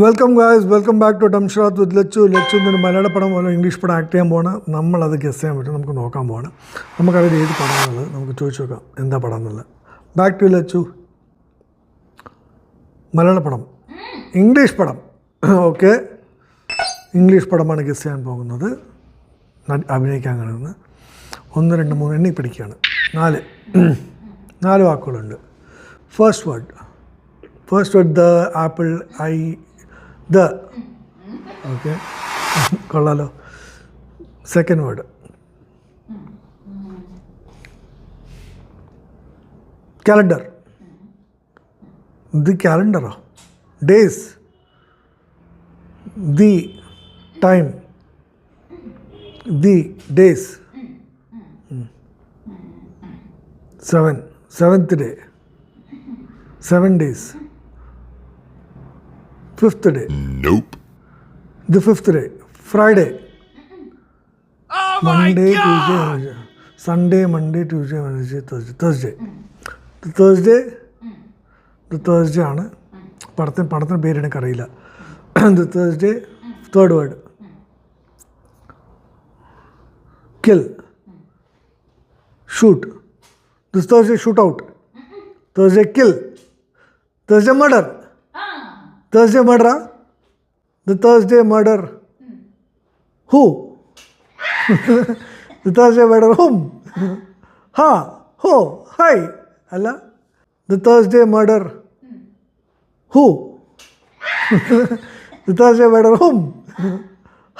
Welcome guys, welcome back to dumb charades with Lachu. എന്നൊരു മലയാള പടം പോലെ ഇംഗ്ലീഷ് പടം ആക്ട് ചെയ്യാൻ പോകണം. നമ്മളത് ഗസ് ചെയ്യാൻ പറ്റും, നമുക്ക് നോക്കാൻ പോകണം. നമുക്കറിയാം ഏത് പടമാണുള്ളത്, നമുക്ക് ചോദിച്ചു നോക്കാം എന്താ പടം എന്നുള്ളത്. Back to Lachu. മലയാള പടം, ഇംഗ്ലീഷ് പടം. ഓക്കെ, ഇംഗ്ലീഷ് പടമാണ് ഗസ് ചെയ്യാൻ പോകുന്നത്. അഭിനയിക്കാൻ കഴിയുന്നത് 1, 2, 3 എണ്ണി പിടിക്കുകയാണ്. 4 വാക്കുകളുണ്ട്. First word the, apple, I, the. Okay, കൊള്ളാലോ. Second word calendar. ദി കാലണ്ടറോ? Days, the time, the days. 7th day, 7 days. 5th day. Nope. The 5th day, Friday. Oh Monday, my God! Tuesday, Wednesday. Sunday, Monday, Tuesday, Wednesday, Thursday. The Thursday ആണ് പടത്തിന് പേര് എനിക്കറിയില്ല. The Thursday. Third word kill, shoot. This Thursday shoot out. Thursday kill. Thursday murder. Thursday murder. The Thursday murder. Who? The Thursday murder whom? Ha, ho, hi. Alla. The Thursday murder who? The Thursday murder whom?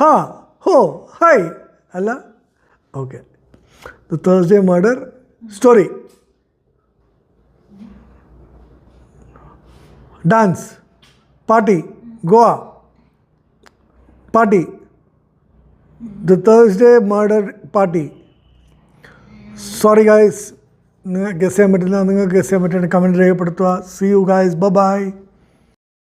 Ha, ho, hi. Alla. Okay. The Thursday murder story. Dance, party, Goa, party. The Thursday murder party. Sorry guys, നിങ്ങൾക്ക് guess ചെയ്യാൻ പറ്റില്ല. നിങ്ങൾക്ക് guess ചെയ്യാൻ പറ്റുന്ന comment രേഖപ്പെടുത്തുക. See you guys, bye bye.